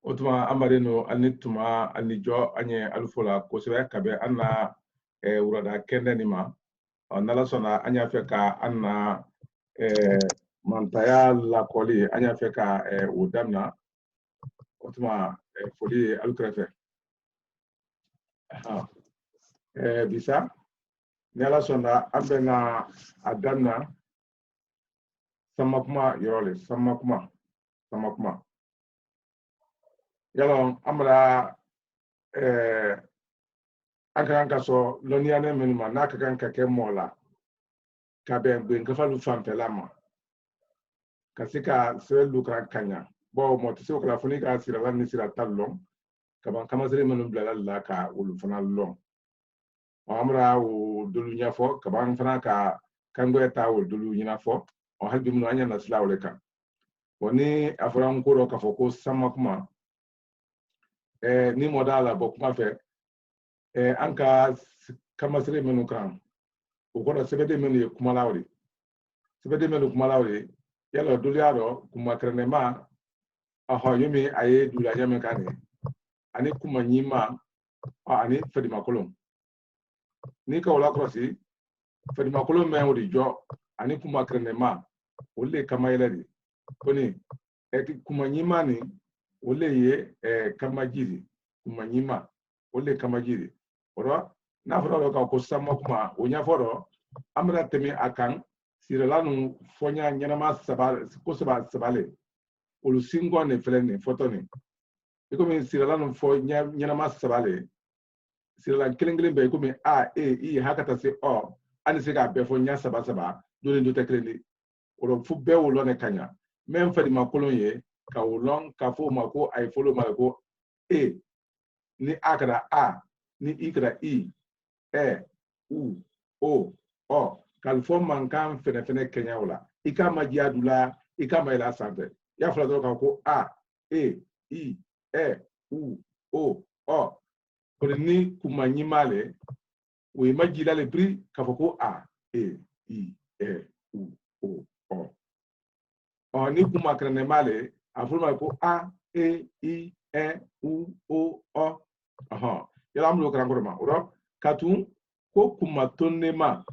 Otuma amarino anituma anijo anye alufola kosebe kabe anna urada kende nima nala sona anya feka anna mantaya la koli anya feka udamna otuma foli alukrefe bisa nala sona ambena adamna samakuma yorole samakuma yalon amra ankan kaso loniane menuma nakakan kake mola kabe ben kafalu fantelama kasika selu kran kanya bo motisi okla funi ka sira ni sira tallon kaban kamasere menum blala la ka ulu fana lon amra o dulu nyafo kaban fana ka kango eta o dulu nyafo o halbi mun anya na slawle kan woni afran ko ro ka foko samakuma ni modala bokuma fe anka kamasere menu kan o ko sebede menu kuma lawri sebede menu kuma lawri yalo duliaro kuma krenema aho yumi aye dula nyame kane ani kuma nyima ani fedima kolom ni ka wala krosi fedima kolom me wodi jo ani kuma krenema olle kama yeladi koni kuma nyima ni olle ye kama jiri kuma nyima olle kama jiri oro na foro ka ko samma kuma onya foro amra temi akan sirelanu fonya nyanama sabale ko sabale olu singo ne felene fotoni ikomi sirelanu fo nyanama sabale sirelan kelengelen be ikomi a e i hakata se o ani se ga be fo nya saba dole ndo tekreli oro fu be wolo ne kanya même fadi makolon ye ka wolon ka fo mako ay folo malako e ni akada a ni ikada i e u o o kalfon mankan fene kenya wala ikama jiadula ikama ila sanbe ya fala do ko a e i e u o o ko ni kuma nyimale we majila le pri ka ko a e i e u o o ni kuma krene male afurma ko a e i e u o o aha yala amlo krangoroma oro katun ko kuma tonne ma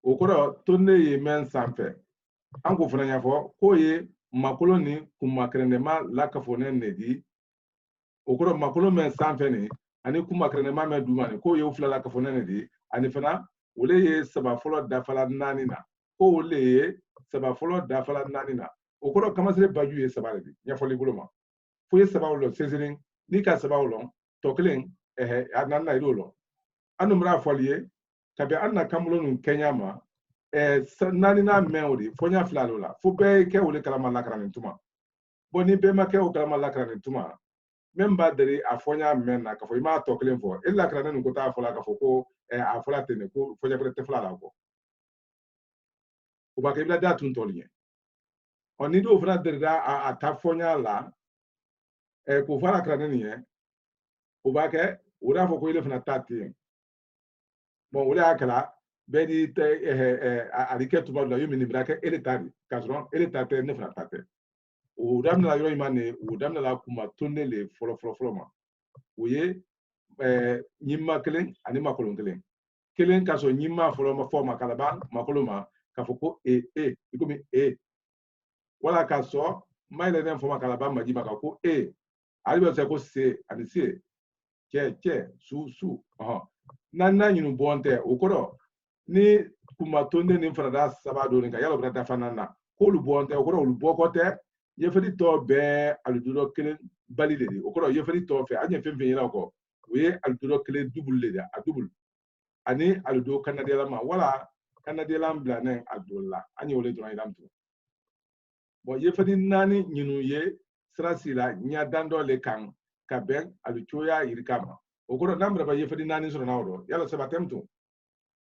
okoro tonne ye men sanfe anko fana nyafo ko ye makolo ni kuma krene ma la kafone nedi okoro makolo men sanfe ni ani kuma krene ma me duma ni ko ye ufla la kafone nedi ani fana wole ye saba folo dafala nani na ko wole ye saba folo dafala nani na okoro kamasire baju ye saba le nyafoli buloma fo ye saba wolo sezirin ni ka saba wolo toklen ananna idolo anumra foliye kabe anna kamulo nun kenya ma nani na menwodi fonya flalola fo be ke wole kala malakra ni tuma boni be ma ke o kala malakra ni tuma memba dere afonya menna ka fo ima toklen fo illa kra nan ko ta fola ka fo ko afola tene ko fonya ko te flala ko o ba ke bla da tun toliye oni do fra dere da a ta fonya la ko fara kra ni ye o ba ke o da fo ko ile fna tati bon wole akala bedi te alike tuba la yumi ni brake eletari kasron eletate ne fna tate o damna la yoro imane o damna la kuma tonne le folo ma o ye nyimma kelen ani makolon kelen kaso nyimma folo ma forma kalaba makoloma ka foko ikomi wala kaso maile den forma kalaba majima ka ko alibe se ko se ani se che su nanna nyinu bonte okoro ni kuma tonde ni farada sabado ni ka yalo brata fanana ko lu bonte okoro lu bokote yefedi to be aluduro kelen balide di okoro yefedi to fe anya femfe yela ko we aluduro kelen double le a double ani aludo kanadiala ma wala kanadiala blane adola anya ole to idam to bo yefedi nani nyinu ye strasila nya dando le kan ka ben aluchoya yirikama okoro namra ba yefedi nani soro nawdo yalo sabatemtu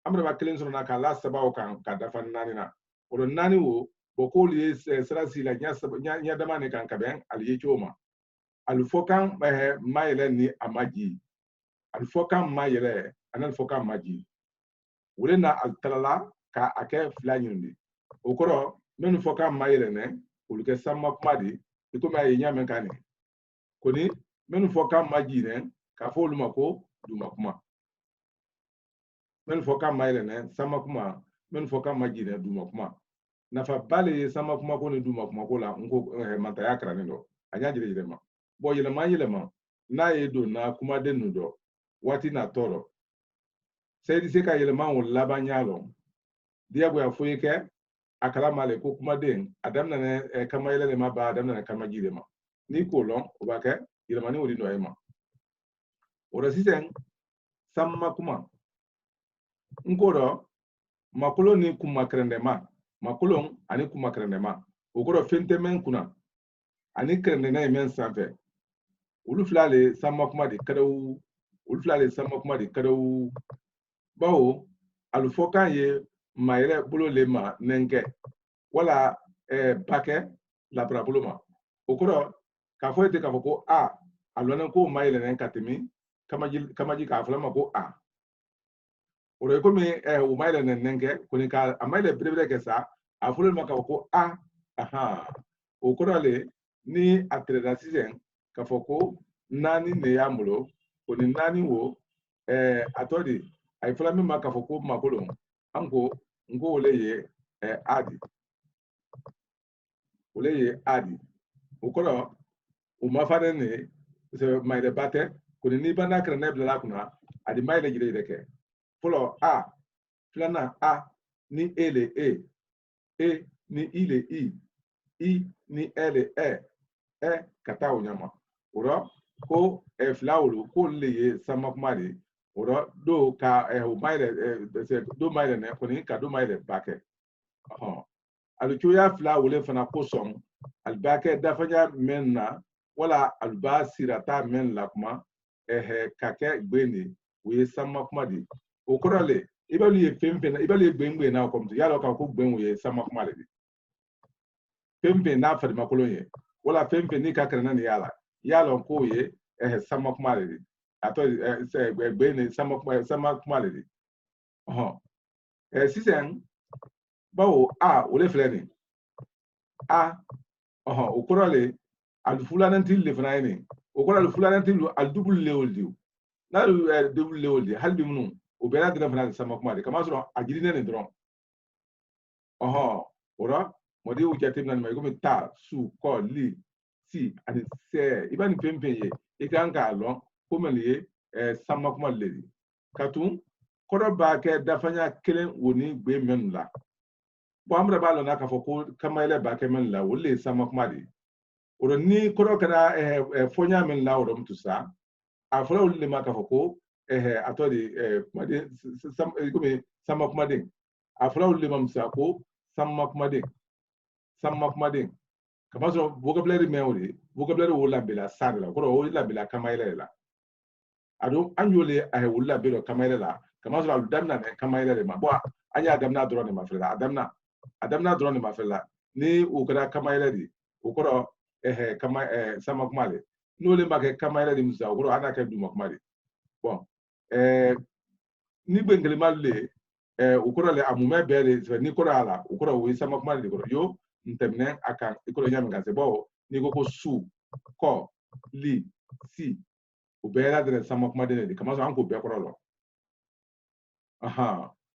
amra ba kelen soro na ka la sabaw kan ka dafan nani na oro nani wo boko li serasi la nya dama ne kan ka ben ali choma al fokan mayele ni amaji al fokan mayele anal fokan maji wure na al talala ka ake flanyundi okoro menu fokan mayele ne uluke samma kumadi iko ma yenya men kani koni men fo kam majine ka fo luma ko duma kuma men fo kam mayle ne sama kuma men fo kam majine duma kuma nafa bale sama kuma ko ni duma kuma ko la ngo manta yakra ne do anya jire jire ma bo yele ma na ye do na kuma den do wati na toro seydi se ka yele ma won labanyalo dia go ya fo yeke akala male ko kuma den adam na ne kama yele ma ba adam na kama jire ma ni ko lon o ba ke yele ma ni wodi no ma ora sisen sama kuma nkoro makulo ni kuma krende ma makulon ani kuma krende ma okoro fente men kuna ani krende na men sanfe ulu flale sama kuma di kadawu ulu flale sama kuma di kadawu bawo alu fokan ye mayre bulo le ma nenke wala pake la brabulo ma okoro ka fo ete ka fo ko a alwana ko mayre nen katimi kamaji ka flama ko a ore ko mi o mayre nen nenke ko ni ka amayre brebre ke sa a fulo ma ka ko a aha okoro le ni atreda sisen ka fo ko nani ne yamulo ko ni nani wo atodi ay flama ma ka fo ko makolo anko ngo ole ye adi ole ye adi okoro o mafane ne se mayre bate ko ni bana kra ne bla kuna adi mayre jire ke folo a flana a ni ele e ni ile i ni ele e kata onyama oro ko flawulu ko le ye samakmari oro do ka o mayre do mayre ne ko ni ka do mayre bake alucho ya flawule fana ko son albake dafanya menna wala alba sirata men la kuma kake gbeni we samakmadi okorale ibali ye fempe na ibali gbengbe na komtu yalo ka ko gben we samakmadi fempe na fadi makolonye wala fempe ni ka krena ni yalo ko ye samakmadi ato se gbeni samakmadi sisen bawo a ole fleni a okorale alfulanan til le fanaini okorale alfulanan til al double leoldi na double leoldi halbi munu o bela dina fana sama kuma de kama soro agirine ne dron ora modi o jatim nan mai gomi ta su ko li si ani se ibani pempeye e kan ka lo ko meliye sama kuma leri katun kodo ba ke dafanya kelen woni gbe men la bo amra ba lo na ka fo ko kamaile ba ke men la wolle sama kuma de oro ni kodo kana fonya men la oro mtusa afra wolle ma ka fo ko atodi kumade sama kumade afra wolle ma msa ko sama kumade kama so vocabulary memory vocabulary wolla bela sadla ko wolla bela kamaile la ado anjole wolla bela kamaile la kama so damna ne kamaile ma bo anya damna drone ma fela adamna drone ma fela ni o kara kamaile di o ko sama kumale no le ma ke kamaile di msa ko ana ke duma kumale bon ni bengele malle ukora le amume bele ni kora ala ukora we sama kuma le yo ntemne akan ikora nyame ganse bo ni ko su ko li si ubera de sama kuma de kama so anko be kora lo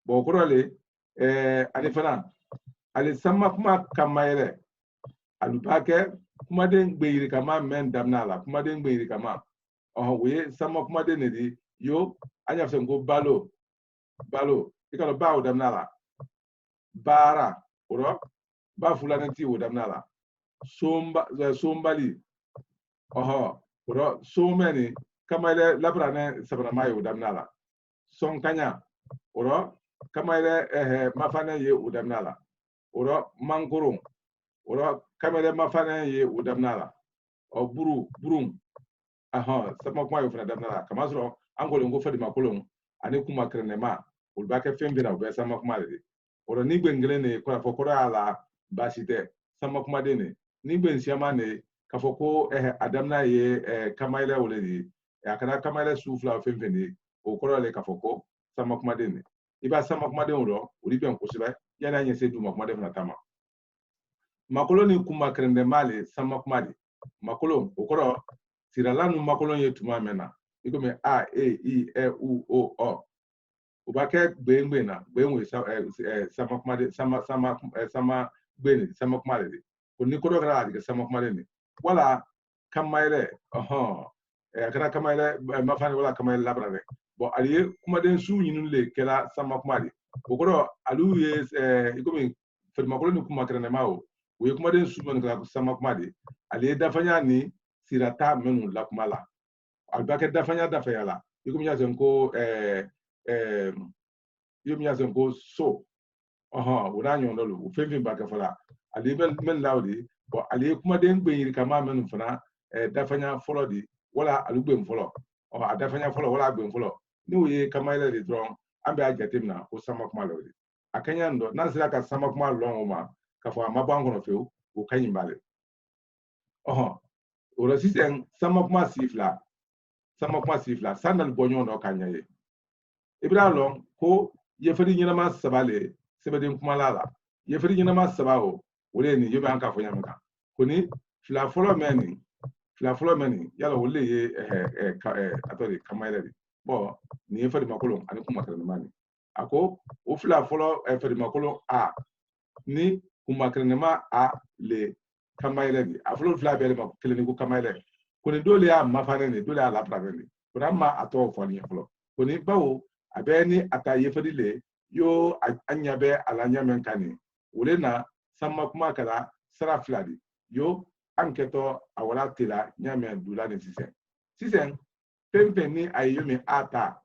bo kora le ani fana ali sama kuma kamayre alubake kuma de ngbeiri kama men damna la kuma de ngbeiri kama we sama kuma de ne di yo anya fse ngo balo ikalo ba odamnala bara oro ba fulananti odamnala sombali oro someni kamaile labrane sabana mai odamnala sonkanya oro kamaile mafane ye odamnala oro mangoro oro kamaile mafane ye odamnala o burum sama kuma yo fana damnala kamasro angolo ngo fadi makolon ani kuma krenema ulbake fembira be sama kuma de oro ni gbengele ne ko afoko ala basite sama kuma de ne ni gben siama ne kafoko adamna ye kamaile woledi akana kamaile sufla femfeni o ko le kafoko sama kuma de ne iba sama kuma de oro uri ben ko siba yana nyese du makuma de na tama makolo ni kuma krende male sama kuma de makolo o ko sira la nu makolon ye tuma mena iko me a e i e u o o ba ke gbe na gbe we sama kuma de sama gbe sama kuma de ko ni ko do kala de sama kuma de wala kamaire kara kamaire ma fa wala kamaire labra de bon aliye kuma den su nyinu le kala sama kuma de ko ko alu ye iko me fe makolon ni kuma krene ma o ye kuma den su men kala sama kuma de aliye dafanya ni sirata menu la kuma la albake dafanya dafaya iko mi yazen ko yo mi yazen ko so wona nyon do lu fenfin ba ka fala ali men lawdi bo ali kuma den gbe yiri kama men fana dafanya folo di wala alu gbe folo a dafanya folo wala gbe folo ni wo kama ile di dron ambe a jatimna ko sama kuma lawdi akanya ndo nan sira ka sama kuma lon ma ka fo ma bango no few o kanyi bale o resisten sama kuma sifla sandal bonyo no kanyaye ibralon ko yefari nyina ma sabale sebedin kuma lala yefari nyina ma sabao wole ni yobe anka fonya meka koni fla follow meni yala wole ye atori kamaire bo ni yefari makolon ani kuma kana mani ako o fla follow yefari makolon a ni kuma kana ma a le kamaire ni aflo fla bele ma keleni ko kamaire koni dole ya mafane ni dole ya la praveni kurama ato foni flo koni bawo abeni ata yefadi le yo anyabe alanya menkani wole na sama kuma kala sara fladi yo anketo awala tela nyame dula ne sisen pempe ni ayomi ata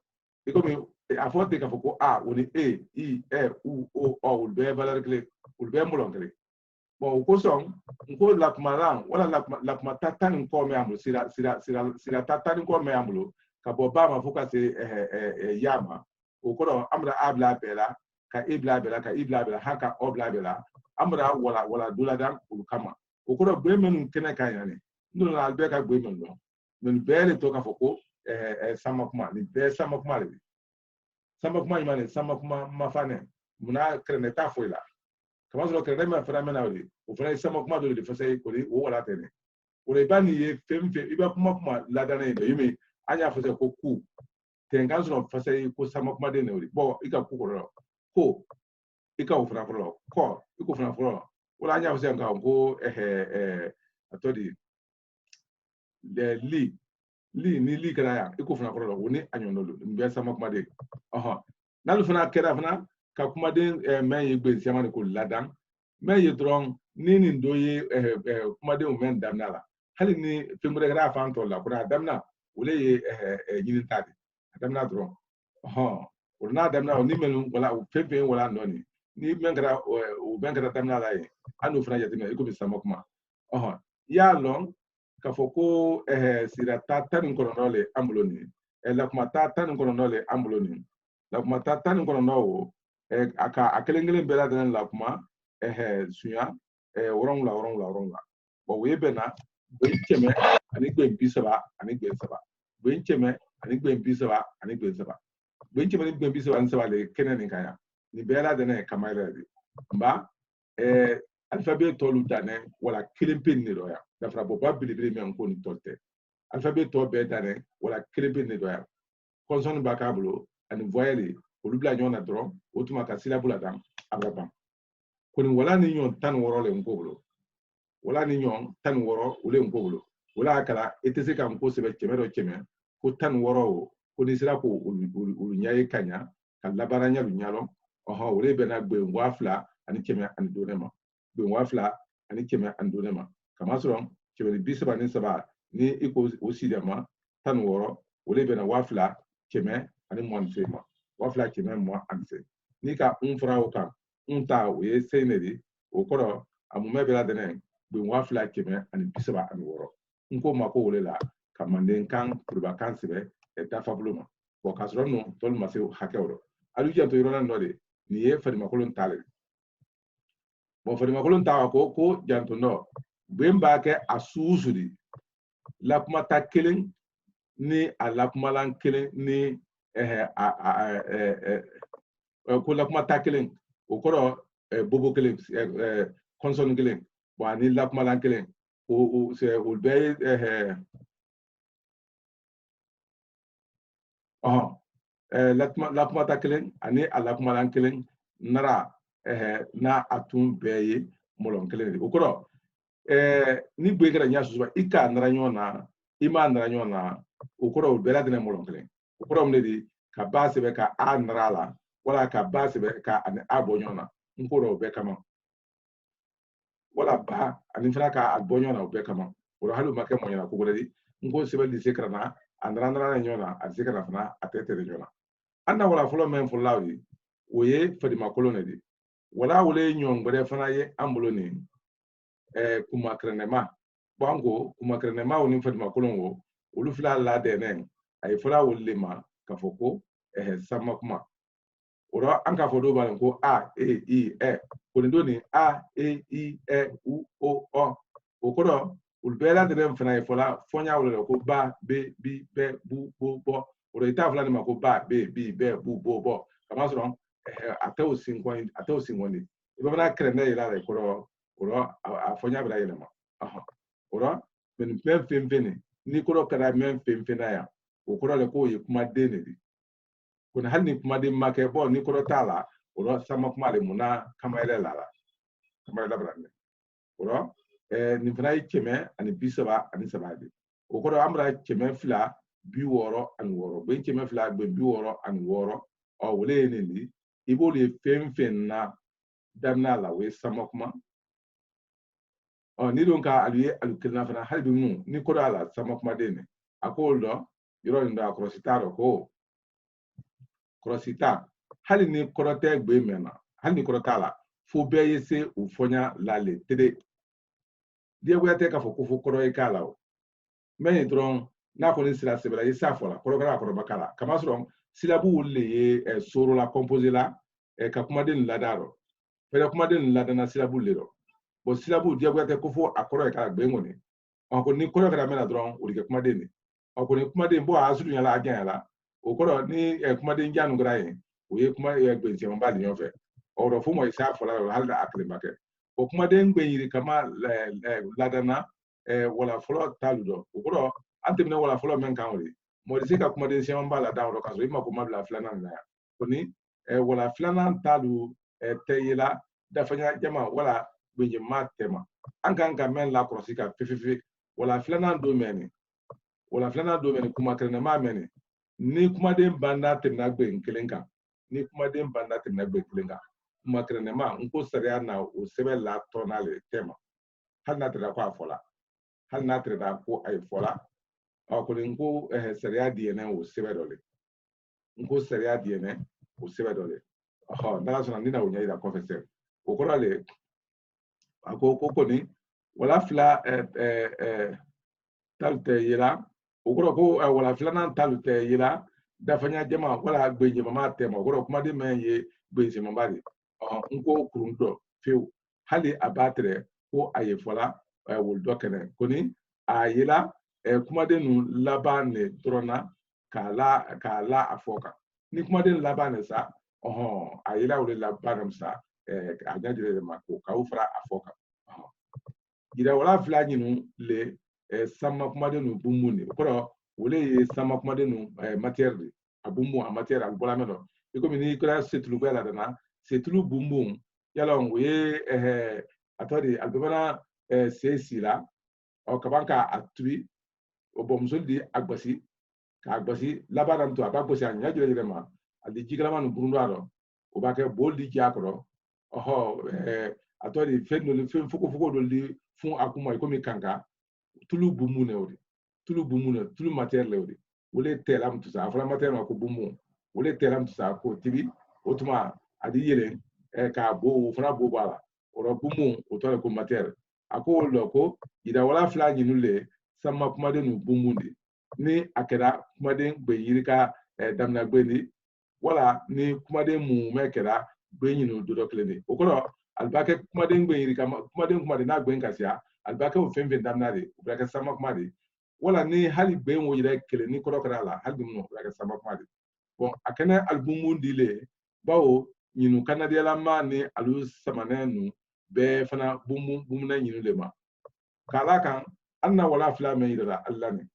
ikomi afote ka foko a woni e i e u o ulbe valeur clé ulbe mulongre bon ko son ko la kumaran wala la kuma tatani ko me amulo sira tatani ko me amulo ka bo ba ma foka se yama o ko amra abla bela ka ibla bela haka obla bela amra wala duladan ul kama o ko be men kene kan yani ndo na albe ka be men no men bele to ka foko sama kuma ni be sama kuma le sama kuma imane sama kuma mafane muna krene ta foila kama zo krene ma fara mena wali o fara sama kuma do de fase ko o wala tene o le bani ye femfe iba kuma ladane be yimi anya fase ko ku tengan zo fase ko sama kuma de ne wali bo ika ku ko ika o fara ko iko fara wala anya fase nga ko atodi de li kala ya iko fana ko woni anyonolo mbe sama kuma de nalu fana kera fana ka kuma de men ye gbe siamane ko ladan men ye dron ni ndoye kuma de men damnala hali ni fimure gra fan to la kuna damna wole ye yinin tadi damna dron wala damna ni men wala fefe wala noni ni men gra o ben gra damna la ye anu fana yatima iko bi sama kuma ya long ka foko sira tatani koronole ambuloni la kuma tatani koronole ambuloni la kuma tatani korono aka akelengelen bela den la kuma sunya woronla bo we bena be cheme ani gbe bisaba ani gbe saba be cheme ani gbe bisaba ani gbe saba be cheme ani gbe bisaba ani saba le kenen kaya ni bela den kamaira di mba alphabet tolu dane wala kilimpin ni doya da fra boba bilibili men ko ni tolte alphabet to be dane wala kilimpin ni doya consonne bakablo ani voyelle olubla nyona dron otuma ka syllable dam abrabam koni wala ni nyon tan woro le ngoblo wala ni nyon tan woro ule ngoblo wala kala etese kam ko sebe kemero keme ko tan woro ko ni sira ko ulu nyaye kanya kan labaranya lu nyalo wole bena gbe wafla ani keme ani donema gbe wafla ani keme ani donema kama soron keme bisaba ni saba ni iko aussi dema tan woro wole bena wafla keme ani monfema wafla keme mo anse ni ka unfra o kan unta o ye senedi o koro amume bela denen gbe wafla keme ani bisaba ani woro nko mako wole la kamanden kan purba kan sebe eta fabluma bo kasron no tol mase hakewro alu janto yorona node ni ye fadima kolon tale bo fadima kolon tawa ko janto no bemba ke asusudi la kuma ta kelen ni ala kuma lan kelen ni ko la kuma ta kelen o koro bobo kelen consonne kelen bo ani la kuma lan kelen o se o be lakumata kelen ani a lakumalan kelen nara na atun bɛɛ ye mɔlɔn kelen de o kɔrɔ ni gbe kɛra ɲa susuba i k'a nara ɲɔgɔn na i m'a nara ɲɔgɔn na o kɔrɔ o bɛɛ ladinɛ mɔlɔn kelen o kɔrɔ mun de di ka ba sɛbɛ ka a nara la wala ka ba sɛbɛ ka ani a bɔ ɲɔgɔn na n k'o o bɛɛ kama wala ba ani fana ka bɔ ɲɔgɔn na o bɛɛ kama o hali ma kɛ mɔn ɲɛna ko wɛrɛ di n ko sɛbɛn di se kana na a nara ɲɔgɔn na a se kana fana a tɛ tɛrɛ ɲɔgɔn na an na wala fɔlɔ mɛn fɔlɔ ye o ye fadimakolon de di wala wele ɲɔgɔn wɛrɛ fana ye an bolo nin kumakɛrɛnɛma bɔn ko kumakɛrɛnɛma ni fadimakolon wo olu fila ladɛnɛ a ye fɔlɔ wele ma ka fɔ ko sama kuma o an k'a fɔ dɔw b'a la ko a e i ɛ ko nin don nin a e i ɛ u o ɔ o kɔrɔ olu bɛɛ ladɛnɛ fana ye fɔlɔ fɔɲa wele ko ba be bi bɛ bu bo bɔ o i t'a fila nin ma ko ba be bi bɛ bu bo bɔ kama sɔrɔ a tɛ o sinkɔni i bɛ kɛrɛnɛ yɛrɛ de kɔrɔ o a fɔɲa bɛ yɛlɛma o mɛ nin fɛn fɛn fɛn ni kɔrɔ kɛra mɛn fɛn fɛn na yan o kɔrɔ de k'o ye kumaden de di ko hali ni kumaden ma kɛ bɔ ni kɔrɔ t'a la o sama kuma de mun na kama yɛrɛ la kama yɛrɛ bɛ na o nin fana ye 130 de o kɔrɔ an bɛna 260 ani 6 bɛ 200 bɛ 66 wele ye nin di i b'o de fɛn fɛn na daminɛ la o ye sama kuma ni don ka alu ye alu kelenna fana hali bi mun ni kɔrɔ a la sama kumaden ne a ko olu dɔn yɔrɔ nin dɔn a kɔrɔsi t'a dɔn ko kɔrɔsi t'a hali ni kɔrɔ tɛ gbe mɛnna hali ni kɔrɔ t'a la fo bɛɛ ye se u fɔɲa la le tere diyagoya tɛ k'a fɔ ko fo kɔrɔ ye k'a la o mɛ nin dɔrɔn n'a kɔni sira sɛbɛnna i s'a fɔ la kɔrɔ kɛra a kɔrɔba k'a la kama sɔrɔ silabu olu de ye soro la kɔnpose la ka kumaden lada rɔ fɛrɛ kumaden ladana silabu le rɔ bon silabu diyagoya tɛ ko fo a kɔrɔ ye k'a gbe kɔni ko ni kɔrɔ kɛra mɛna dɔrɔn o de kɛ kumaden de ko ni kumaden bɔ a surunya la a gɛnya la o kɔrɔ ni kumaden janu kɛra yen o ye kuma gbɛnsɛn ba de ɲɔgɔn fɛ fo mɔ i s'a fɔla la hali a kelen ma kɛ o kumaden gbɛn yiri kama ladana wala fɔlɔ t'alu dɔn o kɔrɔ an tɛmɛna wala fɔlɔ min kan o de mɔgɔ tɛ se ka kumaden sɛman ba la da yɔrɔ ka sɔrɔ i ma ko ma bila filanan na yan ko ni wala filanan t'alu tɛ yela dafaɲa jama wala gbɛnjɛma tɛma an kan ka mɛn lakɔlɔsi ka fefe wala filanan don mɛnni kuma kɛrɛnɛma mɛnni ni kumaden banda tɛmɛna gbɛn kelen kan ni kumaden banda tɛmɛna gbɛn kelen kan kuma kɛrɛnɛma n ko sariya na o sɛbɛn la tɔna le tɛma hali n'a tɛra ko a fɔla hali n'a tɛra ko a ye fɔla kɔni n ko sariya diyɛnɛ o sɛbɛn dɔ le n ko sariya diyɛnɛ o sɛbɛn dɔ le n'ala sɔnna ni na o ɲɛ yira kɔfɛ sɛ o kɔrɔ le a ko kɔni wala fila talu tɛ yela o kɔrɔ ko wala filanan talu tɛ yela dafaɲa jama wala gbɛnjɛmama tɛma o kɔrɔ kumaden mɛn ye gbɛnjɛmaba de n ko kurun dɔ fewu hali a b'a tɛrɛ ko a ye fɔla wolo dɔ kɛnɛ kɔni a yela kumaden ninnu laban de dɔrɔn na k'a la a fɔ kan ni kumaden laban de sa a yela o de laban de sa a ɲɛ de ma ko k'aw fara a fɔ kan yirawala fila ɲinu le sama kumaden ninnu bunbun de o kɔrɔ o le ye sama kumaden ninnu matière de a bunbun a matière a bɔla mɛ dɔ i komi n'i kɛra setuluba la dana setulu bunbun yala o ye a tɔ de a bɛɛ mana se si la kaban k'a tubi o bɔn muso di a gosi k'a gosi laban na to a b'a gosi a ɲɛ jɛrɛ ma a di jikalama nin burun a rɔ o b'a kɛ boli di ja kɔrɔ a tɔ de fɛn dɔ fɛn fogofogo dɔ di fun a kuma i komi kanka tulu bunbun ne o de tulu bunbun ne tulu matière le o de o le tɛla mutu sa a fɔra matière ma ko bunbun o le tɛla mutu sa k'o tibi o tuma a di yɛlɛ k'a bo o fana bo bɔ a la o la bunbun o tɔ de ko matière a ko o la ko yirawala fila ɲinu le sama kumaden ninnu bunbun de ni a kɛra kumaden gbɛn yiri ka daminɛ gbɛn de wala ni kumaden mun mɛ kɛra gbɛn ɲinu dɔ kelen de o kɔrɔ ali b'a kɛ kumaden gbɛn yiri kama kumaden n'a gbɛn ka siya ali b'a kɛ o fɛn fɛn daminɛ de o bɛ kɛ sama kuma de wala ni hali gbɛn o yɛrɛ kelen ni kɔrɔ kɛra a la hali minnu o bɛ kɛ sama kuma de bon a kɛnɛ ali bunbun dilen bawo ɲinu kanadiyalama ni alu samanɛ ninnu bɛɛ fana bunbunɛ ɲinu de ma k'a la kan hali na wala fila mɛn yira la ali la nin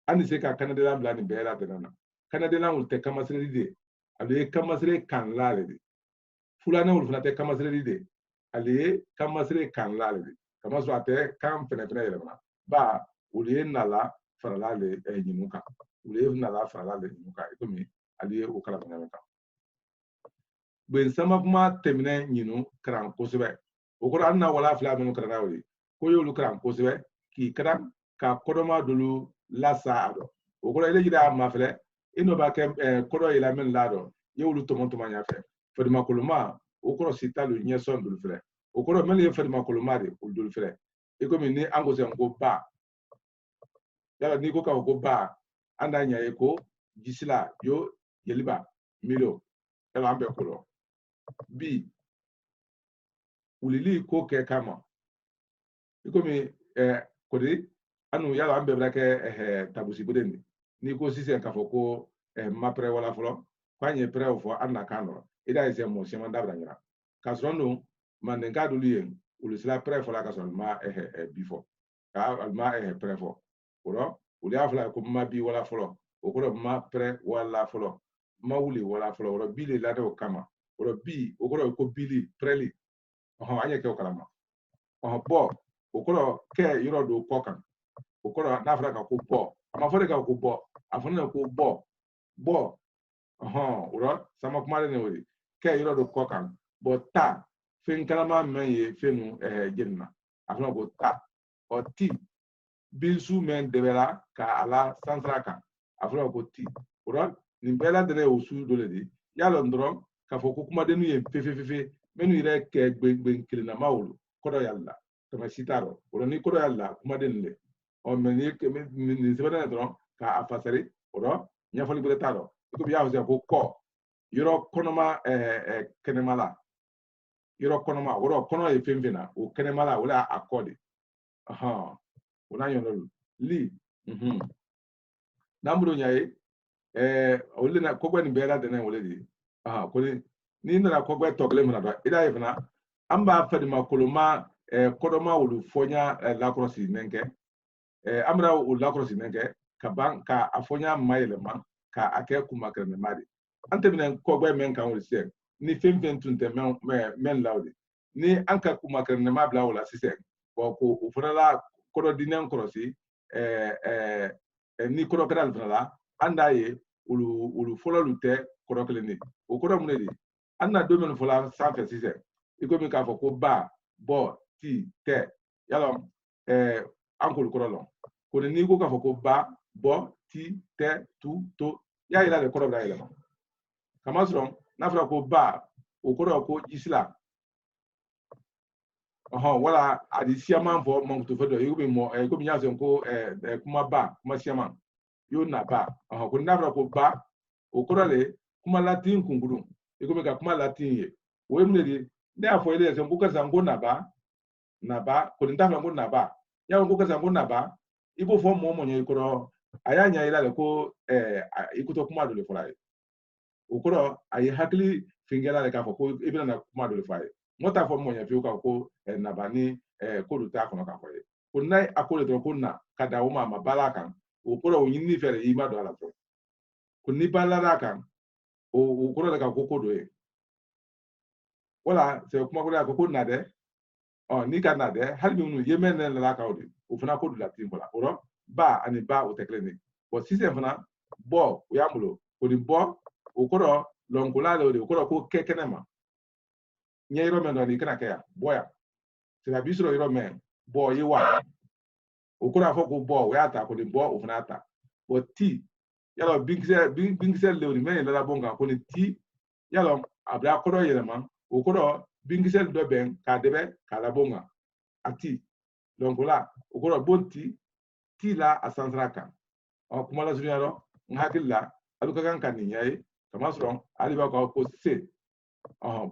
an ni se ka kanadiyala bila nin bɛɛ la tɛnɛ na kanadela wul te kamasre de ale kamasre kan lale de fulana wul fana te kamasre de ale kamasre kan lale de kamaso ate kan fene fene yelema ba ule nala faralale nyinuka ule nala faralale nyinuka ikomi ale o kala nyamaka ben sama kuma temine nyinu kran kosebe o ko anna wala fla menu kran wali ko yolu kran kosebe ki kran ka kodoma dulu lasa ado o ko ile jida ma fle ino ba ke kodo ila men lado yolu tomontoma nya fe fadima koluma o ko sita lu nyeson dulu fle o ko men ye fadima koluma de o dulu fle e ko mi ni ango se ngo ba yala ni ko ka ko ba anda nya e ko gisila yo yeliba milo yala ambe ko bi ulili ko ke kama ikomi kodi anu yala ambe brake tabusi bodeni ni ko sise ka foko ma pre wala folo kwanye pre ofo anna kano ida ise mo sema dabra nyara kasrono manden ka dulien ulisla pre fola kasron ma bifo ka ma pre fo oro uli afla ko ma bi wala folo okoro ma pre wala folo ma wuli wala folo oro bile lado kama oro bi okoro ko bili preli anye ke okalama bo okoro ke yoro do kokan okoro na afra ka ko bo ama fore ka ko bo afuna ko bo oro sama kuma ne wori ke yoro do kokan bo ta fin kalama men ye fenu jenna afuna ko ta o ti bilsu men debela ka ala sansraka afuna ko ti oro ni bela dere osu dole di yalo ndoro ka fo ko kuma denu ye fefe menu ire ke gbe kilina mawulu kodo yalla kama sitaro oro ni kodo yalla kuma denle o meni ke ni sebana dron ka afasari oro nya foli bele taro ko biya ho ko yoro konoma kenemala yoro konoma oro kono e femfena o kenemala wala akodi ona yono li namro nyae wole na kogwa ni bela dena wole di ko ni na kogwa tokle mna do ida ifna amba fadima koloma kodoma wulu fonya la krosi nenke amra wulu la krosi nenke ka ban ka afonya mayelema ka ake kuma kreme mari ante binen kogwa men kan wulu se ni femfen tunte men lawdi ni anka kuma kreme mabla wala sise ko ufrala kodo dinen krosi ni kodo kral frala anda ye ulu folo lute kodo kleni o kodo munedi anna domen fola sanfe sise iko mi ka fo ko ba bo ti te yalo ankol kodo lo ko ni ko ka fo ko ba bo ti te tu to ya ila le kodo bra ila kama sron na fra ko ba o kodo ko isla wala adi siaman fo mon to fedo iko mi mo iko mi nyaso ko kuma ba kuma siaman yo na ba ko na fra ko ba o kodo le kuma latin kunguru iko mi ka kuma latin ye we munedi ne afọ ile ese mbuka zango naba ko ndafla ngo naba ya mbuka zango naba ibo fo mo mo nye ikoro aya nya ila le ko ikuto kuma do le fola ukoro ayi hakli fingela le ka fo ko ibina na kuma do le fola mota fo mo nya fi ka ko naba ni ko do ta kono ka ko ko nai akole to ko na kada o ma bala kan ukoro yinni fere ima do ala to ko ni bala kan ukoro le ka ko do e wala se kuma ko la ko na de ni ka na de hal mi nu yemen la ka odi o fana ko la tin bola oro ba ani ba o tekle ni bo si se fana bo o ya mulo ko di bo o ko ro lon ko la le o ko ro ko kekene ma nye ro men do ni kana ke ya bo ya se la bisro ro men bo yi wa o ko ra fo ko bo o ya ta ko di bo o fana ta bo ti ya lo bingse le o ni men la bonga ko ni ti ya lo abra ko ro yele ma okoro bingisel do ben ka debe ka la bonga ati donc là okoro bonti ti la asantraka kuma la sunyaro ngakilla aluka kan kan nyai kama sron ali ba ko se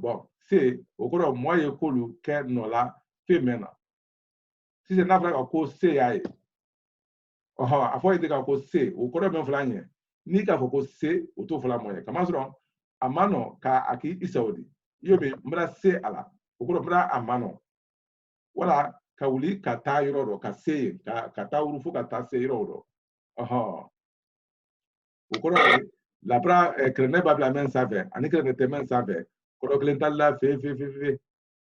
bon se okoro moye kolu ke nola femena si se na fra ko se ai afo ide ka ko se okoro ben flanye ni ka ko se o to fla moye kama sron amano ka aki isaudi yobe mbra se ala okoro mbra amano wala ka wuli ka ta yoro ro ka se ka ta urufu ka ta se yoro ro okoro la pra krene babla men save ani krene temen save ko klen talla fe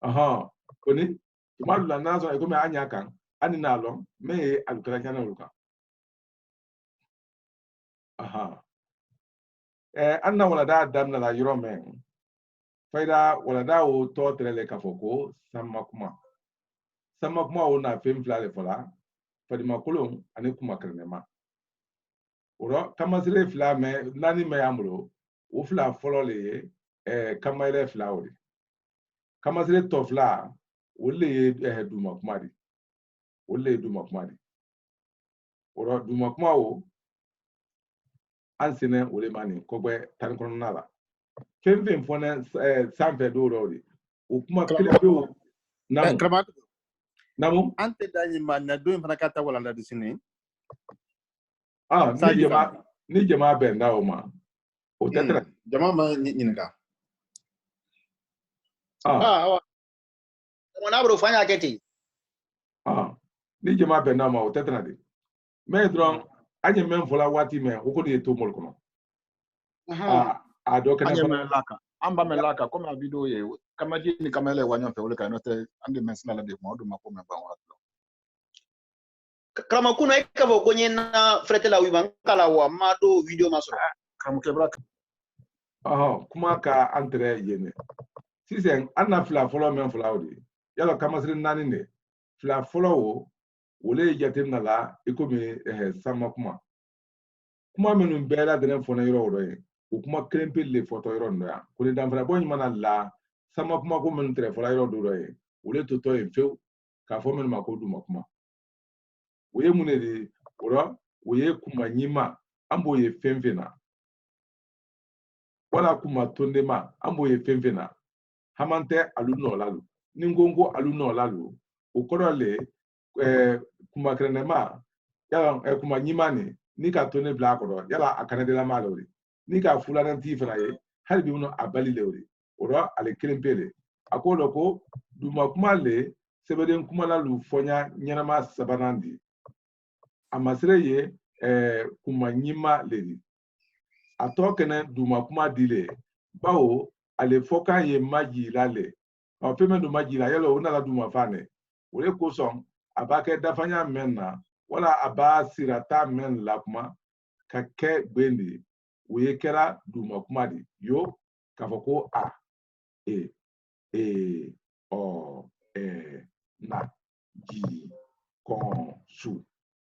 aha koni tumalu la nazo e ko me anya kan ani na lo me alukala nyana luka aha anna wala da damna la yoro men faida wala da o to trele kafoko samakuma o na fem flale fola fadi makulum ani kuma krenema oro kamasire fla me nani me amro o fla folo le kamaire fla ori kamasire to fla o le duma kumadi o le duma kumadi oro duma kuma o ansene o le mani kogbe tan kono nala fem fona sampe do rori o kuma klepe o namu ante dani manna do en fanakata wala la disini ni jama benda o ma o tetra jama ma nyinga wana bro fanya keti ni jama benda ma o tetra de me dron anye men fola wati me o ko de to mol kono do kana anye men laka amba men laka comme video ye kama jini kama ile wanyo pe ulika note ande men sala de mo do makome ba wa kama kuna ikavo kwenye na frete la wiban kala wa mado video maso kama kebra kuma ka entre yene sisen anna fla follow men fla odi yalo kama sire nani ne fla follow wole jatem na la ikomi sama kuma menu bela de fona yoro ro e kuma krempe le photo yoro no ya ko dan fra bonyi mana la sama kuma ko menu tre fla yoro do ro e wole toto e feu ka fo menu makodu makuma woye munede ora woye kuma nyima ambo ye femfena wala kuma tondema ambo ye femfena hamante aluno lalu ningongo aluno lalu ukorole kuma krenema yala kuma nyima ni ka tonne bla ko yala akane de la malori ni ka fulana tifana ye halbi uno abali lewri ora ale krempele akolo ko duma kuma le sebeden kuma lalu fonya nyanama sabanandi amasire ye kuma nyima ledi atokene duma kuma dile bawo ale foka ye maji lale o peme do maji la yelo una la duma fane wole ko son abake dafanya menna wala aba sirata men la kuma kake bendi we kera duma kuma di yo kafoko a o na ji kon su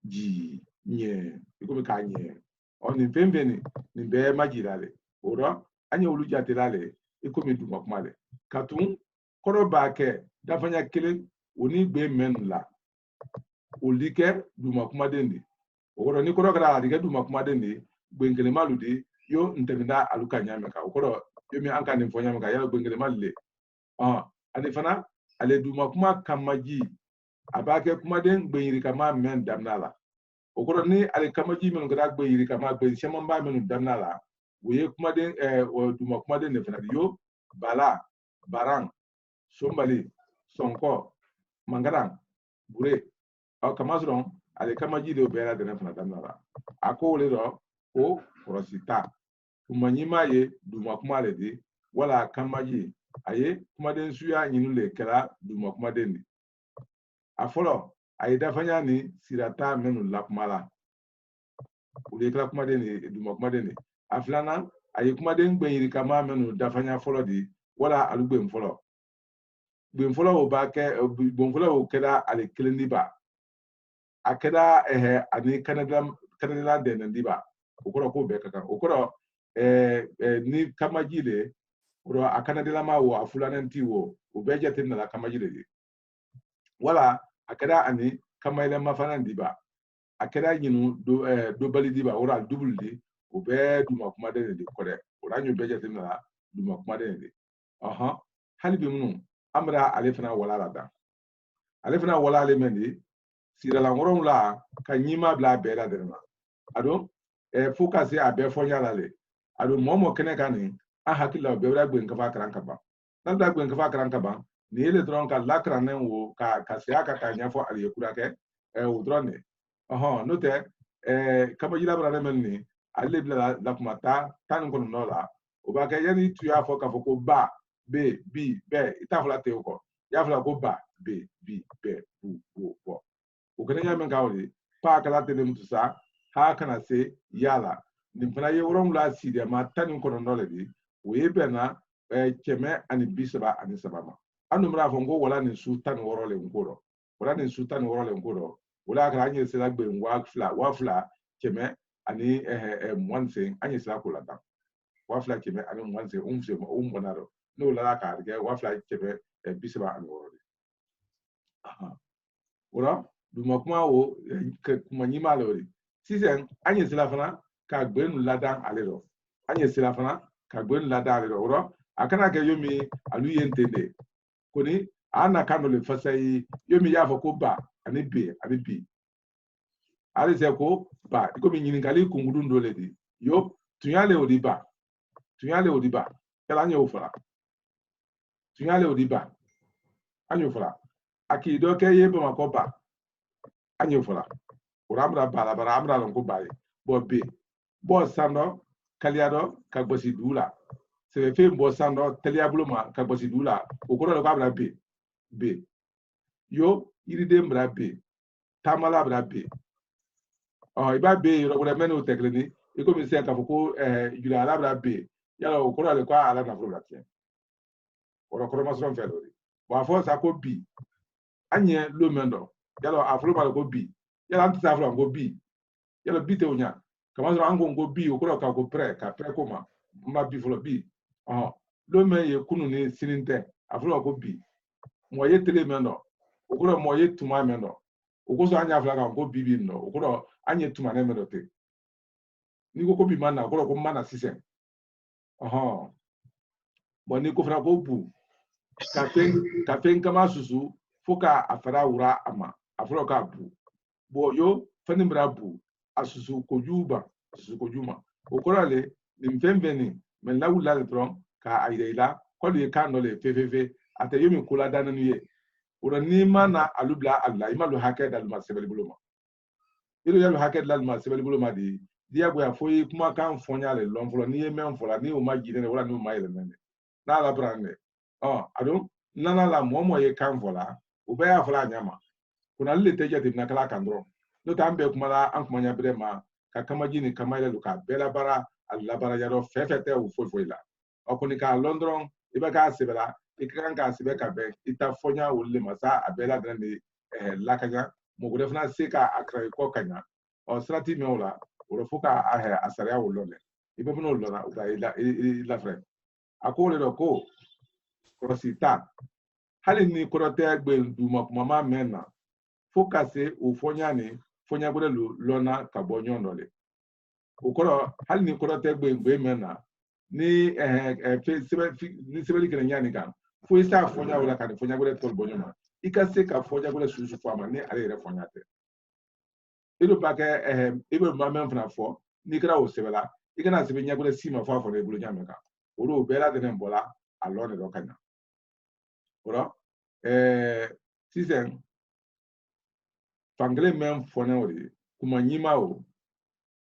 ji nye ikomi ka nye oni pembeni ni be majirale oro anya oluja telale ikomi duma kumale katun koro baake dafanya kele oni gbe menla olike duma kumadendi oro ni koro gara dige duma kumadendi gbengele maludi yo ntemida aluka nyameka okoro yo mi anka ni fonya meka yalo gbengele malle ani fana ale duma kuma kamaji abake kumaden gbenyiri kama men damnala okoro ni ale kamaji men gara gbenyiri kama gbe shemamba men damnala woye kumaden duma kumaden ne fana yo bala barang sombali sonko mangaran bure kamasron ale kamaji de obera de ne fana damnala akole do o korosita kumanyima ye duma kumale di wala kamaji aye kumaden suya nyinule kala duma kumaden ni afolo aye dafanya ni sirata menu lakmala ule kala kumaden ni duma kumaden ni aflana aye kumaden gbenyiri kama menu dafanya folo di wala alugbe mfolo gbe mfolo obake bonfolo okeda ale keleniba akeda ani Canada de ndiba okoro ko be kaka okoro ni kamajile oro akana de la mawo afulana ntiwo ubeja tinna la kamajile wala akada ani kamaile mafana ndiba akada yinu do bali diba ora double di ube duma kuma de de kore ora nyu beja tinna la duma kuma de halibi munu amra alefana wala lada alefana wala le mendi sira la ngoron la kanyima bla bela de na ado focus ya be fonya la le ado momo kene kani a hakila be wura gbe nkafa kranka ba nan da gbe nkafa kranka ba ni ele dron ka lakra nen wo ka se aka ka nya fo ali kura ke o dron ne no te kama jila bra men ni ale bila la kuma ta tan ko no la o ba ka yani tu ya fo ka fo ko ba be bi be ita fla te ko ya fla ko ba be bi be bu bo o kana ya men ka wori pa kala te mu sa ha kana se yala nin fana ye worom la si de ma tan ko no le di o ye be na keme ani bisaba ani sabama anu mra fo ngo wala ni su tan woro le ngoro wala ni su tan woro le ngoro wala ka anye se la gbe wa fla keme ani mwanse anye se la ko la dan wa fla keme ani mwanse umse bonaro no la ka ge wa fla keme bisaba ani woro le aha wala du makuma wo kuma nyima lori sisen anye se la fana ka gbe nu la dan ale do anye se la fana ka gbe nu la dan ale do wala akana ke yomi alu yentende koni ana kano le fasai yomi yafo ko ba ani be ani bi ali se ko ba ko mi nyini kali kungudu ndole di yo tunyale odiba yala anya ofala tunyale odiba anya ofala aki do ke ye ba makoba anya ofala urabra bala bara abra lon ko baye bo be bo sando kaliado ka gbosi dula se fe mbo sando teliabuluma ka gbosi dula okoro lo kabra be yo iride mbra be tamala bra be iba be yo wala menu tekleni iko mi se ka foko jula ala bra be yala okoro le kwa ala na fro tie oro koro masron felori wa fo sa ko bi anye lo mendo yala afro ba ko bi yala anti afro ko bi yala bi te onya kama so ango ngo bi okoro ka ko pre koma mba bi folo bi lo me ye kunu ni sininte afro ko bi mo ye tele mendo okoro mo ye tuma mendo okoso anya afro ka ko bibi no okoro anye tuma ne mendo te ni ko bi mana okoro ko mana sisen bo ni ko fra ko bu ka fen kama susu foka afara ura ama afro ka bu bo yo fani mbra bu asusu ko juma okoro le ni mfemveni men la wula le tron ka aideila ko le ka no le fefefe ate yomi kula dana niye ora ni mana alubla alla imalu hake dal masebel buluma ilo yalu hake dal masebel buluma di dia go ya foyi kuma kan fonya le lomfolo ni yemen fola ni o magide ne wala ni o mayele nene na la brande ado nana la momo ye kan fola o be ya fola nyama kuna le teje de na kala kandro no tambe kuma la an kuma nya brema ka kamaji ni kamaile luka bela bara alla bara yaro fefete o foi la okuni ka londron ibe ka sebela ikan ka sebe ka be ita fonya wolle masa abela dane lakanya mo go defna se ka akra ko kanya o strati meola o foka asaria wollone ibe no lona o la frère akole do ko krosita hali ni korote agbe nduma kuma mena foka se o fonya ni fonya go lona ka bonyo ndole okoro hali ni korote agbe mena ni ni sebeli kene nyani kan fo isa fonya wala kan fonya go tol bonyo ma ikase ka fonya go susu fama ni ale re fonya te ido ba ke ibe ma men fna fo ni kra o sebela ikana sebe nya go sima fo afo ne bulu nya meka oro bela de nembola alone do kanya oro sisen fangle men fo ne ori kuma nyima o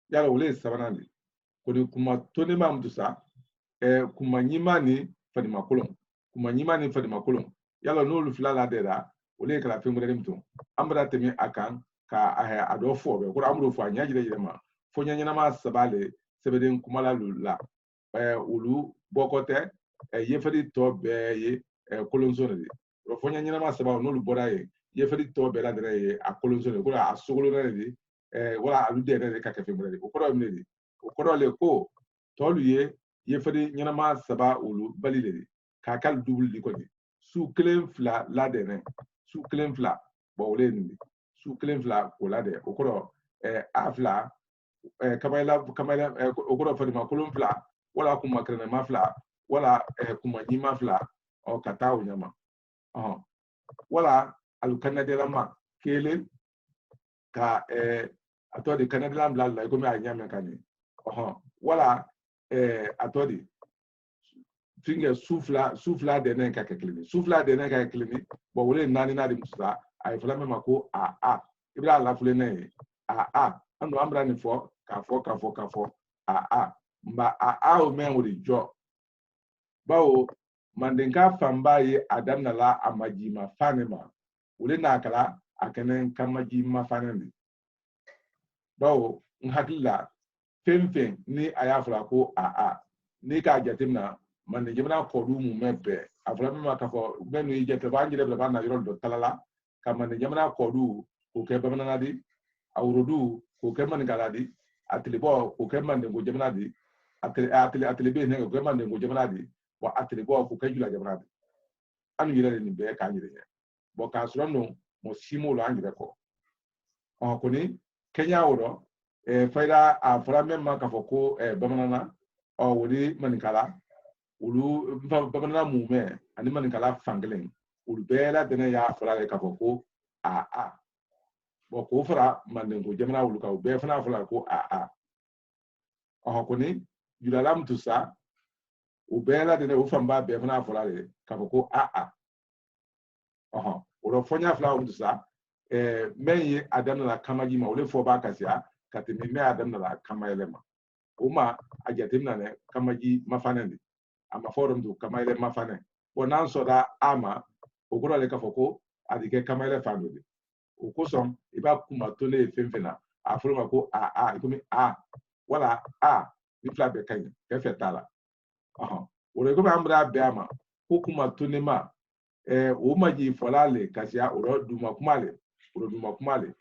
yala ole sabana ni ko ni kuma tone ma mtusa kuma nyima ni fadima kolon yala no lu fila la deda ole kala fengure mtu ambra temi akan ka ado fo be ko amro fo anya jide ma fo nya nyana ma sabale sebeden kuma la lula ulu bokote yefedi to be ye kolon zone de fo nya nyana ma sabale no lu bora ye yefedi to be la dere ye a kolon zone ko a sogolo de wala alu de ka ka fengure de ko do mne ko do le ko tolu ye yefedi nyana ma saba ulu balile de ka kal double di ko di su kelen fla la de su kelen fla bo le ni su kelen fla ko la de ko do afla kamayla ko do fadi ma kolon fla wala kuma krene ma fla wala kuma nyima fla o kata o nyama wala al kanadela ma kele ka atodi kanadela bla la ko mi anyame kani wala atodi finger souffla de nen ka kelini souffla de nen ka kelini bo wole nani na di musa ay fala mema ko ibra la fule ne ando ambra ni fo ka fo a mba a o men wori jo bawo mandinka famba ye adam na la amaji ma fanema wole na kala akenen kamaji ma faneni bawo nhakilla femfen ni ayafra ko a ni ka jatimna mande jemna ko du mu mebe afra ma ka fo menu yete ba ngire ba na yoro do talala ka mande jemna ko du ko ke ba na di awrodu ko ke man galadi atlibo ko ke man ngo jemna di atlibe ne ko ke man ngo jemna di wa atlibo ko ke jula jemna di anu yire ni be ka ngire bo ka suro no mo simo lo angire ko ko ni kenya woro faida afra memma ka fo ko bamanana o wori manikala ulu bamanana mume ani manikala fanglen ulu bela dene ya afra ka fo ko a bo ko fara mandengo jamana ulu ka be fana fala ko a ko ni julalam tusa u bela dene u famba be fana fala le ka fo ko a o fonya fala tusa meyi adam na kamaji ma ule fo ba kasia katimi me adam na kamayelema uma ajatim na ne kamaji mafanende ama forum du kamayele mafane bonan soda ama ogoro le ka foko adike kamayele family okosom iba kuma tole femfena afuruma ko ikomi wala ni fla be kan ke fetala ore ko ambra be ama ko kuma tole ma o maji folale kasia oro duma kumale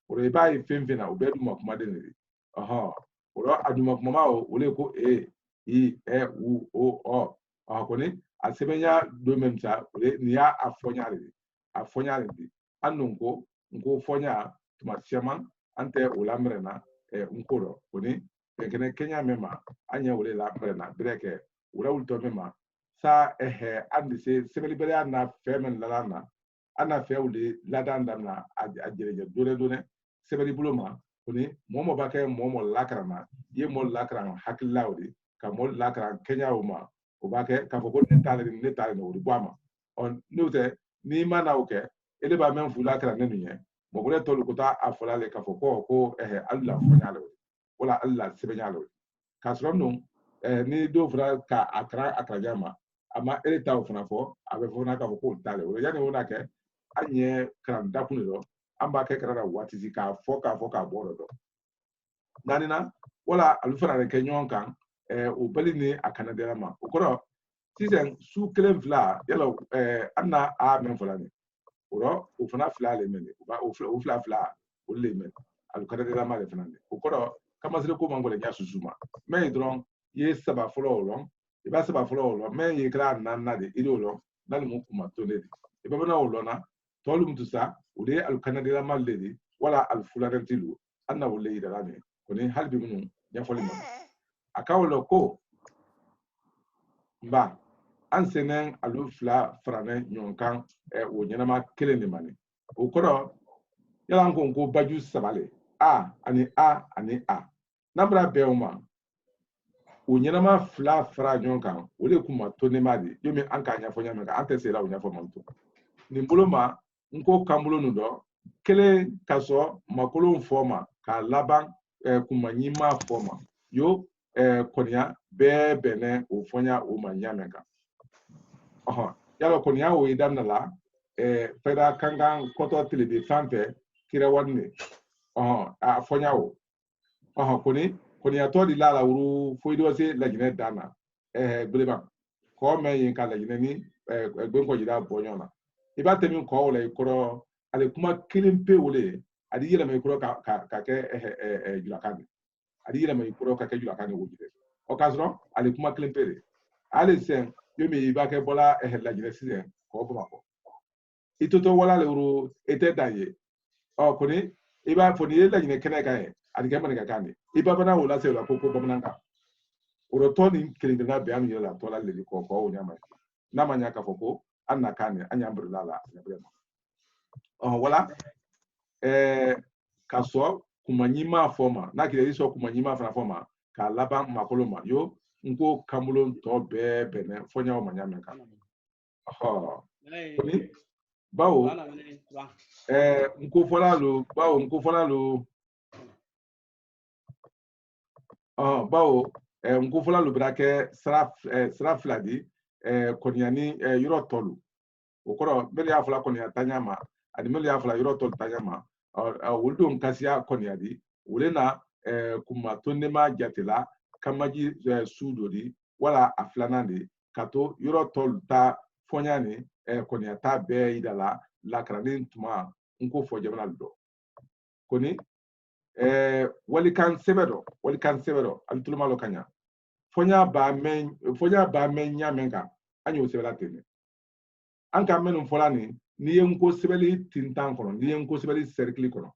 ore ba femfena o be duma kuma de ne oro aduma kuma ma o le ko u o ko ni asebenya do memsa ore ni ya afonyale di anunko ngo fonya tuma chairman ante ulamrena nkoro koni kene Kenya mema anya wole la mrena breke ura ulto mema sa andi se sebelibere ana femen lalana ana fewle ladanda na ajereje done sebeli buloma koni momo bake momo lakrana ye mo lakran hakilawdi ka mo lakran Kenya uma obake ka foko netale no ribama on nute ni mana oke ele ba men fula kra nenuye mo bure tolu kuta afola le ka foko ko Allah fonyalo wala Allah sebenyalo kasrom no ni do fra ka akra jama ama ele ta ofuna fo abe fona ka foko tale o yani wona ke anye kran dakuni do amba ke kra watizi ka foka boro do nanina wala alufara re kenyon kan o bali ni akana de ma okoro tisen su kelen fla yalo anna men fulani oro o fana fla le men o fla o le men al kada de la male fanande okoro kama sire ko mangole nya susuma mais dron ye saba flo lo e ba saba flo lo mais ye kra nanna de ido lo dal mu kuma to de e ba na lo na tolum tusa o de al kana de la male de wala al fulani tilu anna o le ida la ne ko ni halbi munu nya foli mo akawlo ko mba ansenen alu fla frane nyonkan o nyenama kelen ni mani o koro yalan ko baju sabale ani nambra beuma o nyenama fla fra nyonkan o le kuma to ne madi yomi anka nya fo nyama ka ante sela o nya fo manto ni mbuloma nko kambulo nudo kele kaso makolo forma ka laban kuma nyima forma yo konya bene o fonya o manyameka yalo konya o idamna la feda kangan koto tilibi fanfe kira wanne a fonya o konya to di la uru foido se la gine dana bleba ko me yin ka la gine ni gben ko jida bonyona iba temi ko wala ikoro ale kuma kilimpe wole adi yela me ikoro ka ke julakani adi yela me ikoro ka ke julakani wujide o kasro ale kuma kilimpe ale sen yomi iba ke bola la gine sise ko boma ko itoto wala le uru ete daye koni iba foni la gine kene ka adi ke man ka kani iba bana wala se la ko bamananga uro toni kilingina be am yela tola le ko nyama na manya ka foko anna kane anya ambrala ya brema wala kaso kumanyima forma na kile iso kumanyima forma ka laban makoloma yo nko kamulon to bene fonya o manyame ka ni bawo nko fola lo bawo nko fɔla lu bɛra kɛ sira fila di kɔniyani yɔrɔ tɔlu o kɔrɔ mɛli y'a fɔla kɔniya taɲa ma ani mɛli y'a fɔla yɔrɔ tɔlu taɲa ma olu don kasiya kɔniya di olu na kuma tondema jatela kamaji su dɔ di wala a filanan de ka to yɔrɔ tɔlu ta fɔnya ni kɔniya ta bɛɛ yida la lakarani tuma nko fɔ jamana lu dɔ koni walikan sɛbɛ dɔ ali tuluma lɔ ka ɲa fɔnya b'a mɛn ɲa mɛn kan an y'o sɛbɛla ten de an ka minnu fɔla nin n'i ye nko sɛbɛli tintan kɔnɔ n'i ye nko sɛbɛli sɛrikili kɔnɔ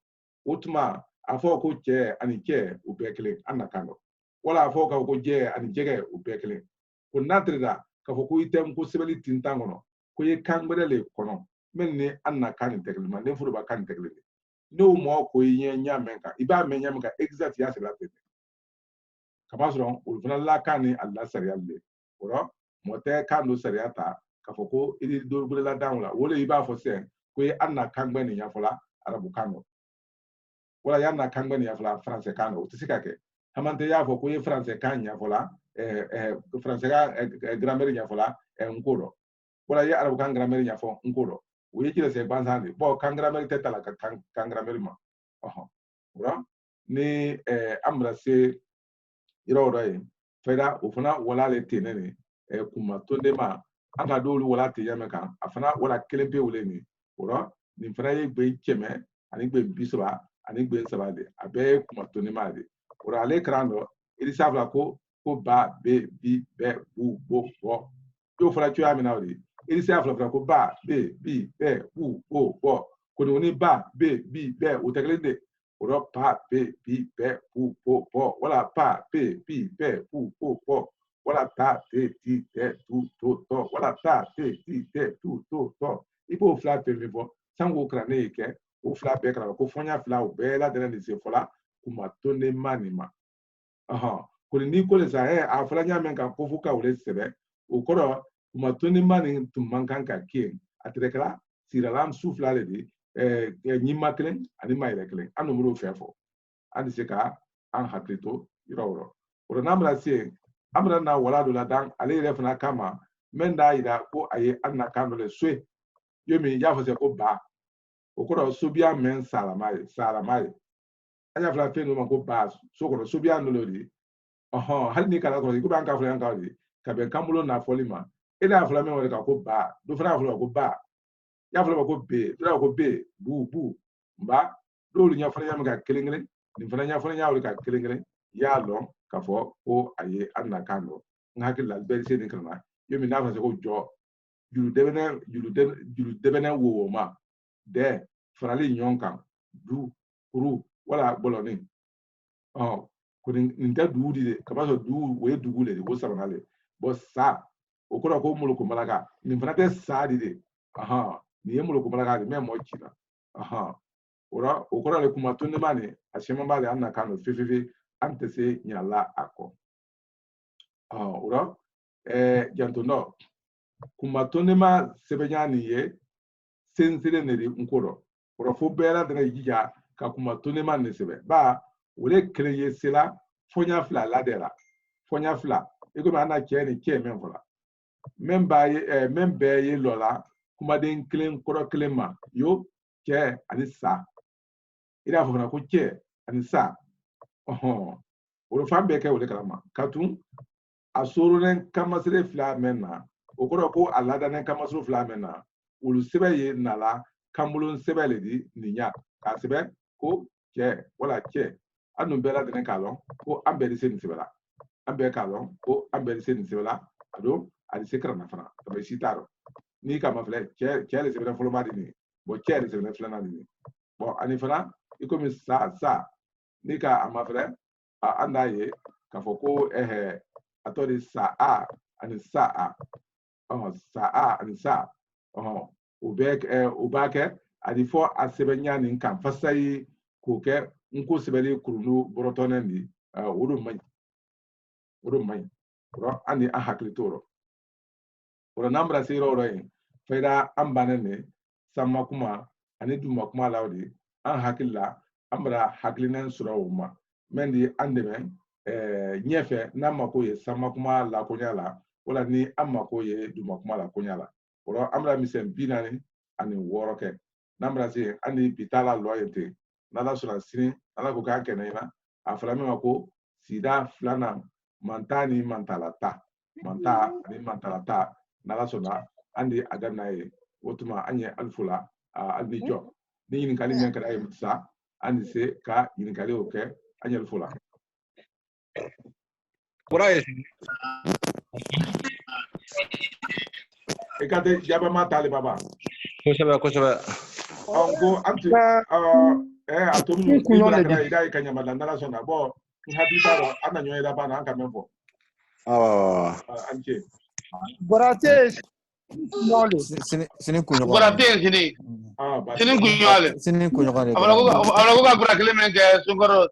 o tuma a fɔ ko cɛ ani cɛ o bɛɛ kelen an na kan dɔ wala a fɔ ko jɛ ani jɛgɛ o bɛɛ kelen ko n'a tirila k'a fɔ ko i tɛ nko sɛbɛli tintan kɔnɔ ko i ye kan wɛrɛ le kɔnɔ min ni an na kan nin tɛ kelen ma ne furu b'a kan nin tɛ kelen de n'o mɔgɔ ko i ɲɛ ɲa mɛn kan i b'a mɛn ɲa mɛn kan exact y'a sɛbɛla ten kaba sɔrɔ olu fana la kan ni a la sariya le o rɔ mɔgɔ tɛ kan do sariya ta k'a fɔ ko i do bolola danw la o le i b'a fɔ sisan ko i an na kan gbɛ nin ɲɛfɔla arabu kan dɔ wala y'a na kan gbɛ nin ɲɛfɔla faransɛ kan dɔ o tɛ se ka kɛ haman tɛ y'a fɔ ko i ye faransɛ kan ɲɛfɔla faransɛ kan grammaire ɲɛfɔla nko dɔ wala i ye arabu kan grammaire ɲɛfɔ nko dɔ o ye kile sɛ bansan de bon kan grammaire tɛ ta la ka kan grammaire ma o rɔ ni an bɛna se yɔrɔ dɔ ye fɛda o fana wala le ten ne ni kuma tondema an ka dɔw wala ten ɲamɛ kan a fana wala kelen pe wele ni o rɔ nin fana ye gbe 100 ani gbe 30 ani gbe 3 de a bɛɛ ye kuma tondema de o rɔ ale karan dɔ i sabula ko ba be bi bɛ bu bo bɔ y'o fɔra cogoya min na o de i se fɔlɔ ko ba be bi bɛ bu bo bɔ kɔni ni ba be bi bɛ o tɛ kelen de o rɔ pa be bi bɛ bu bo bɔ wala pa be bi bɛ bu bo bɔ wala ta te ti tɛ tu to tɔ wala ta te ti tɛ tu to tɔ i b'o fila bɛɛ min fɔ sanko kalan ne ye kɛ o fila bɛɛ kalan ko fɔnya fila o bɛɛ ladɛnɛ de se fɔla kuma tondema nin ma kɔni n'i ko le sa a fɔla ɲa mɛn kan ko fo ka wele sɛbɛ o kɔrɔ kuma tondema nin tun man kan ka kɛ a tɛrɛkɛla sirala su fila le de ɲima kelen ani ma yɛrɛ kelen an n'o fɛn fɔ an tɛ se ka an hakili to yɔrɔ o yɔrɔ o la n'an bɛna se an bɛna na wala dɔ la dan ale yɛrɛ fana kama min t'a yira ko a ye an na kan dɔ le so yo min y'a fɔ sɛ ko ba o kɔrɔ sobiya mɛn sarama ye an y'a fɔla fɛn dɔ ma ko ba so kɔnɔ sobiya n'o de hali ni kalan kɔnɔ i ko an ka fɔ yan kan de ka bɛn kan bolo nafɔli ma e y'a fɔla min wɛrɛ kan ko ba dɔ fana y'a fɔla ko ba y'a fɔla ko be dɔ y'a ko be bu ba dɔw ɲɛfɔla ɲa min ka kelen kelen nin fana ɲɛfɔla ɲa wɛrɛ ka kelen kelen i y'a dɔn k'a fɔ ko a ye an na kan dɔ n hakili la bɛɛ se nin kana yo min n'a fɔ ko jɔ juru dɛbɛnɛ wo ma dɛ farali ɲɔgɔn kan du kuru wala bɔlɔnin ko nin tɛ dugu di de kaba sɔrɔ dugu o ye dugu le de o sabanan le bon sa o kɔrɔ ko moloko malaka nin fana tɛ sa di de nin ye moloko malaka de mɛ mɔ ci la o kɔrɔ le kuma tondema ni a sɛman b'a le an na kan dɔ fefe an tɛ se ɲala a kɔ o rɔ jantondɔ kuma tondema sɛbɛnya nin ye sensere ne de nko dɔ o rɔ fo bɛɛ la dɛnɛ jija ka kuma tondema nin sɛbɛ ba o le kelen ye sela fɔnya fila ladɛra fɔnya fila i komi an na cɛ ni cɛ min fɔla min bɛɛ ye lɔ la kumaden kelen kɔrɔ kelen ma yo cɛ ani sa i n'a fɔ fana ko cɛ ani sa o fan bɛɛ kɛ o de kalama ka tun a soronen kamasire fila mɛn na o kɔrɔ ko a ladanen kamasiro fila mɛn na olu sɛbɛ ye nala kanbolon sɛbɛ le di nin ɲa k'a sɛbɛ ko cɛ wala cɛ an dun bɛɛ ladɛnɛ k'a lɔn ko an bɛɛ de se nin sɛbɛ la an bɛɛ k'a lɔn ko an bɛɛ de se nin sɛbɛ la a don a de se karana fana tama si t'a rɔ n'i kama filɛ cɛ de sɛbɛnɛ fɔlɔma di nin bon cɛ de sɛbɛnɛ filanan di nin bon ani fana i komi sa n'i ka a ma filɛ an t'a ye k'a fɔ ko a tɔ de sa a ani sa a ani sa o b'a kɛ a di fɔ a sɛbɛnya nin kan fasa ye k'o kɛ n ko sɛbɛnni kurunu bɔrɔtɔnɛ di o de man ɲi an ni an hakili t'o rɔ o la n'an bɛna se yɔrɔ o yɔrɔ yen fayida an bannen de sanma kuma ani duma kuma la o de an hakili la an bɛna hakilinɛ sɔrɔ o ma min di an dɛmɛ ɲɛfɛ n'a mako ye sama kuma lakonya la wala ni an mako ye duma kuma lakonya la o an bɛna misɛn 46 kɛ n'an bɛna se an ni bi taa la lɔ ye ten n'ala sɔnna sini ala ko k'a kɛnɛ ɲɛna a fɔra min ma ko sida 2nan manta ni mantalata manta ani mantalata n'ala sɔnna an de a daminɛ ye o tuma an ye alifula an ni jɔ ni ɲininkali min kɛra ye sa an se ka ɲininkali o kɛ an ye alifula e ka te jaba ma tali baba kosɛbɛ ko anti a to min bila kana ida ka nyama da n'ala sɔnna bon n hakili t'a la an na ɲɔgɔn ye laban na an ka mɛn fɔ anti Borate sini kunɲɔgɔn Borate sini kunɲɔgɔn sini kunɲɔgɔn abala ko ka bura kelen min kɛ sunkɔrɔ